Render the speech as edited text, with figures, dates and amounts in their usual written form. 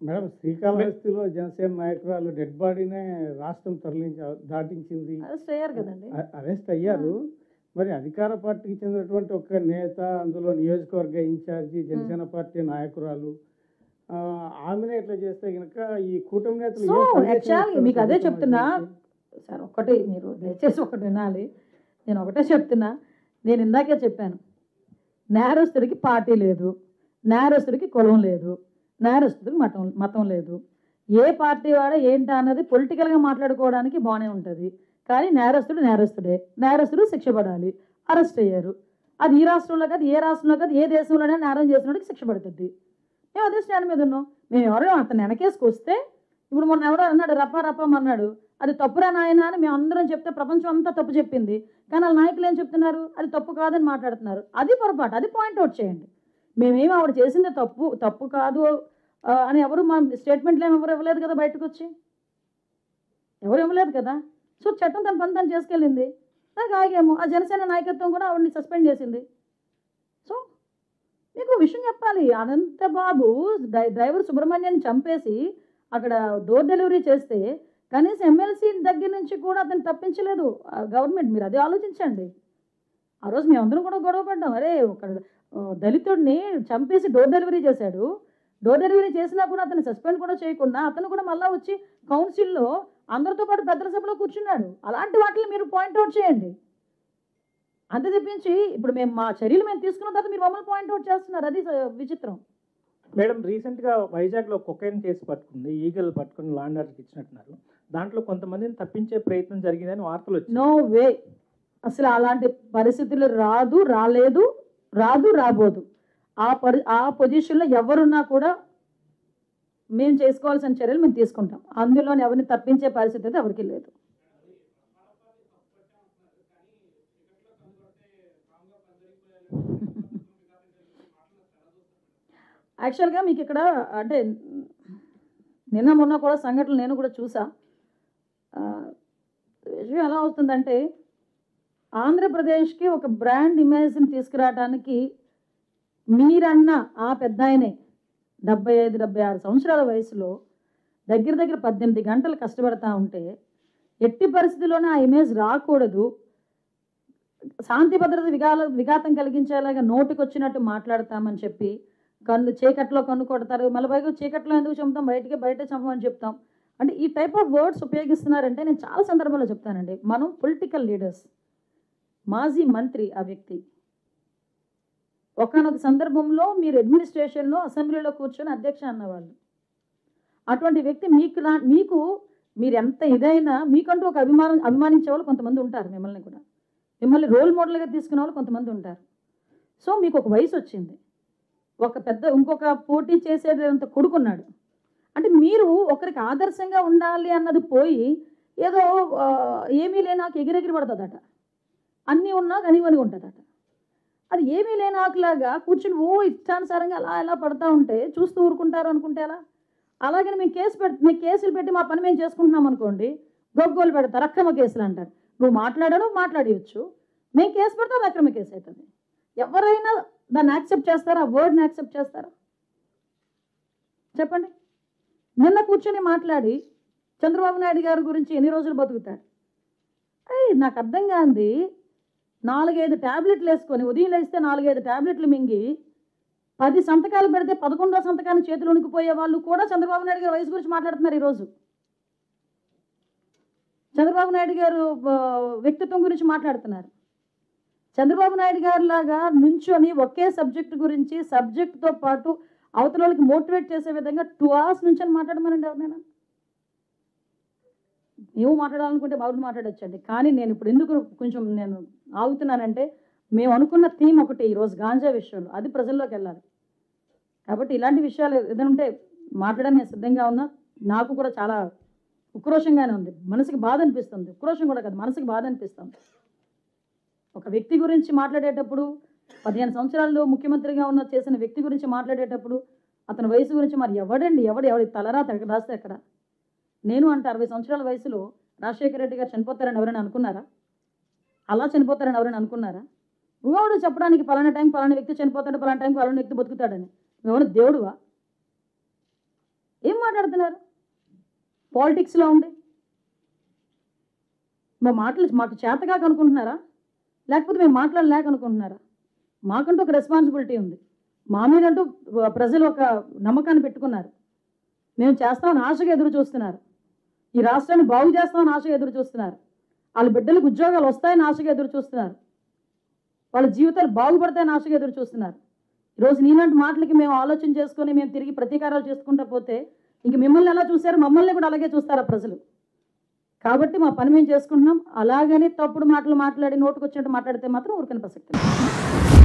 Madam శ్రీకాళహస్తిలో Janasena నాయకురాలు dead బాడీనే రాష్ట్రం దాటించింది. Arrest అయ్యారు కదండి. అరెస్ట్ అయ్యారు. మరి అధికార పార్టీకి చెందినటువంటి ఒక నేత, అందులో నియోజకవర్గ ఇన్ఛార్జి, జనసేన పార్టీ నాయకురాలు, ఆమెనే ఇట్లా చేస్తే గనక ఈ కూటమి నేతలు సో యాక్చువల్లీ మీకు అదే చెప్తున్నా సార్. ఒకటి మీరు దయచేసి ఒకటి వినాలి. నేను ఒకటే చెప్తున్నా. నేను ఇందాకే చెప్పాను, నేరస్తుడికి పార్టీ లేదు, నేరస్తుడికి కులం లేదు, నేరస్తుడికి మతం లేదు. ఏ పార్టీ వాడో ఏంటా అన్నది పొలిటికల్గా మాట్లాడుకోవడానికి బాగానే ఉంటుంది. కానీ నేరస్తుడు నేరస్తుడే, నేరస్తుడు శిక్ష పడాలి. అరెస్ట్ అయ్యారు. అది ఈ రాష్ట్రంలో కాదు, ఏ రాష్ట్రంలో కాదు, ఏ దేశంలోనే నేరం చేసినోడికి శిక్ష పడుతుంది. మేము అదే స్టాండ్ మీద ఉన్నాం. మేము ఎవరో అతను వెనకేసుకొస్తే, ఇప్పుడు మొన్న ఎవరో అన్నాడు రప్పం అన్నాడు, అది తప్పురా నాయన అని మేము అందరం చెప్తే ప్రపంచం అంతా తప్పు చెప్పింది. కానీ వాళ్ళ నాయకులు ఏం చెప్తున్నారు, అది తప్పు కాదని మాట్లాడుతున్నారు. అది పొరపాటు, అది పాయింట్అవుట్ చేయండి. మేమేమి ఆవిడ చేసింది తప్పు కాదు అని ఎవరు మా స్టేట్మెంట్లు ఏమి ఎవరు ఇవ్వలేదు కదా, బయటకు వచ్చి ఎవరు ఇవ్వలేదు కదా. సో చట్టం తన పని తను చేసుకెళ్ళింది. దానికి ఆగేమో. ఆ జనసేన నాయకత్వం కూడా ఆవిడని సస్పెండ్ చేసింది. సో మీకు విషయం చెప్పాలి. అనంతబాబు డ్రైవర్ సుబ్రహ్మణ్యాన్ని చంపేసి అక్కడ డోర్ డెలివరీ చేస్తే కనీసం ఎమ్మెల్సీ దగ్గర నుంచి కూడా అతను తప్పించలేదు గవర్నమెంట్. మీరు అదే ఆలోచించండి. ఆ రోజు మేమందరం కూడా గొడవ పడ్డాం. అరే ఒక దళితుడిని చంపేసి డోర్ డెలివరీ చేశాడు. డోర్ డెలివరీ చేసినా కూడా అతను సస్పెండ్ కూడా చేయకుండా అతను కూడా మళ్ళీ వచ్చి కౌన్సిల్లో అందరితో పాటు పెద్దల సభలో కూర్చున్నాడు. అలాంటి వాటిని మీరు పాయింట్అవుట్ చేయండి. అంతే తెప్పించి ఇప్పుడు మేము మా చర్యలు మేము తీసుకున్న తర్వాత మీరు మమ్మల్ని పాయింట్అవుట్ చేస్తున్నారు. అది విచిత్రం. మేడం, రీసెంట్గా వైజాగ్లో కొకైన్ కేసు పట్టుకుంది, ఈగల్ పట్టుకుని లాండ్ ఆర్డర్కి ఇచ్చినట్టున్నారు. దాంట్లో కొంతమందిని తప్పించే ప్రయత్నం జరిగిందని వార్తలు వచ్చాయి. No way. అసలు అలాంటి పరిస్థితులు రాబోదు. ఆ పొజిషన్లో ఎవరున్నా కూడా మేము చేసుకోవాల్సిన చర్యలు మేము తీసుకుంటాం. అందులో ఎవరిని తప్పించే పరిస్థితి అయితే ఎవరికి లేదు. యాక్చువల్గా మీకు ఇక్కడ అంటే నిన్న మొన్న కూడా సంఘటనలు నేను కూడా చూసా. విషయం ఎలా అవుతుందంటే, ఆంధ్రప్రదేశ్కి ఒక బ్రాండ్ ఇమేజ్ని తీసుకురావడానికి మీరన్న ఆ పెద్ద ఆయనే 75-76 సంవత్సరాల వయసులో దగ్గర 18 గంటలు కష్టపడతా ఉంటే ఎట్టి పరిస్థితుల్లోనే ఆ ఇమేజ్ రాకూడదు, శాంతి భద్రత విఘాతం కలిగించేలాగా నోటికొచ్చినట్టు మాట్లాడతామని చెప్పి చీకట్లో కన్ను కొడతారు. మళ్ళీ పైగా చీకట్లో ఎందుకు చంపుతాం, బయట చంపమని చెప్తాం. అంటే ఈ టైప్ ఆఫ్ వర్డ్స్ ఉపయోగిస్తున్నారంటే నేను చాలా సందర్భాల్లో చెప్తానండి. మనం పొలిటికల్ లీడర్స్, మాజీ మంత్రి ఆ వ్యక్తి, ఒకనొక సందర్భంలో మీరు అడ్మినిస్ట్రేషన్లో అసెంబ్లీలో కూర్చొని అధ్యక్ష అన్నవాళ్ళు. అటువంటి వ్యక్తి మీకు మీరు ఎంత ఇదైనా మీకంటూ ఒక అభిమానించే వాళ్ళు కొంతమంది ఉంటారు. మిమ్మల్ని రోల్ మోడల్గా తీసుకునే వాళ్ళు కొంతమంది ఉంటారు. సో మీకు ఒక వయసు వచ్చింది, ఇంకొక పోటీ చేసేంత కొడుకున్నాడు. అంటే మీరు ఒకరికి ఆదర్శంగా ఉండాలి అన్నది పోయి ఏదో ఏమీ లేనాకు ఎగిరెగిరి పడుతుందట, అన్నీ ఉన్నా కనివని ఉంటుందట. అది ఏమీ లేనాకులాగా కూర్చుని ఇష్టానుసారంగా అలా పడతా ఉంటే చూస్తూ ఊరుకుంటారు అనుకుంటే ఎలా? అలాగని మేము కేసులు పెట్టి మా పని మేము చేసుకుంటున్నాం అనుకోండి, గొగ్గోలు పెడతారు, అక్రమ కేసులు అంటారు. నువ్వు మాట్లాడవచ్చు, మేము కేసు పెడతాం, అది అక్రమ కేసు అవుతుంది. ఎవరైనా దాన్ని యాక్సెప్ట్ చేస్తారా? ఆ వర్డ్ని యాక్సెప్ట్ చేస్తారా? చెప్పండి. నిన్న కూర్చొని మాట్లాడి చంద్రబాబు నాయుడు గారి గురించి ఎన్ని రోజులు బతుకుతాడు? నాకు అర్థం కాంది. 4-5 ట్యాబ్లెట్లు వేసుకొని ఉదయం లేస్తే 4-5 ట్యాబ్లెట్లు మింగి 10 సంతకాలు పెడితే 11వ సంతకాన్ని చేతులు ఉనికిపోయే వాళ్ళు కూడా చంద్రబాబు నాయుడు గారి వయసు గురించి మాట్లాడుతున్నారు ఈరోజు. చంద్రబాబు నాయుడు గారు వ్యక్తిత్వం గురించి మాట్లాడుతున్నారు. చంద్రబాబు నాయుడు గారు లాగా నుంచొని ఒకే సబ్జెక్టు గురించి సబ్జెక్టుతో పాటు అవతల వాళ్ళకి మోటివేట్ చేసే విధంగా 2 hours నుంచి మాట్లాడమనండి ఎవరినైనా. మేము మాట్లాడాలనుకుంటే బాగుంది, మాట్లాడొచ్చండి. కానీ నేను ఇప్పుడు ఎందుకు కొంచెం నేను ఆగుతున్నానంటే, మేము అనుకున్న థీమ్ ఒకటి ఈరోజు గాంజా విషయంలో, అది ప్రజల్లోకి వెళ్ళాలి. కాబట్టి ఇలాంటి విషయాలు ఏదైనా ఉంటే మాట్లాడడానికి నేను సిద్ధంగా ఉన్నా. నాకు కూడా చాలా ఉక్రోషంగానే ఉంది, మనసుకి బాధ అనిపిస్తుంది. ఉక్రోషం కూడా కాదు, మనసుకి బాధ అనిపిస్తుంది. ఒక వ్యక్తి గురించి మాట్లాడేటప్పుడు 15 సంవత్సరాలు ముఖ్యమంత్రిగా చేసిన వ్యక్తి గురించి మాట్లాడేటప్పుడు అతని వయసు గురించి మరి ఎవడి తలరాత రాస్తే ఎక్కడ? నేను అంటే 60 సంవత్సరాల వయసులో రాజశేఖర రెడ్డి గారు చనిపోతారని ఎవరైనా అనుకున్నారా? అలా చనిపోతారని ఎవరైనా అనుకున్నారా? నువ్వెవడు చెప్పడానికి పలానా టైం పలానా వ్యక్తి చనిపోతాడు, పలానా టైం పలానా వ్యక్తి బతుకుతాడని? నువ్వెవరు దేవుడువా? ఏం మాట్లాడుతున్నారు పాలిటిక్స్లో ఉండి? మా మాటలు మాకు చేతగా అనుకుంటున్నారా, లేకపోతే మేము మాట్లాడలేక అనుకుంటున్నారా? మాకంటూ ఒక రెస్పాన్సిబిలిటీ ఉంది. మా మీదంటూ ప్రజలు ఒక నమ్మకాన్ని పెట్టుకున్నారు. మేము చేస్తామని ఆశగా ఎదురు చూస్తున్నారు. ఈ రాష్ట్రాన్ని బాగు చేస్తామని ఆశగా ఎదురు చూస్తున్నారు. వాళ్ళ బిడ్డలకు ఉద్యోగాలు వస్తాయని ఆశగా ఎదురు చూస్తున్నారు. వాళ్ళ జీవితాలు బాగుపడతాయని ఆశగా ఎదురు చూస్తున్నారు. ఈరోజు నీలాంటి మాటలకి మేము ఆలోచన చేసుకొని మేము తిరిగి ప్రతీకారాలు చేసుకుంటా పోతే ఇంక మిమ్మల్ని ఎలా చూశారు, మమ్మల్ని కూడా అలాగే చూస్తారా ప్రజలు? కాబట్టి మా పని మేము చేసుకుంటున్నాం. అలాగని తప్పుడు మాటలు మాట్లాడి నోటుకొచ్చినట్టు మాట్లాడితే మాత్రం ఊరికని ప్రసక్తి లేదు.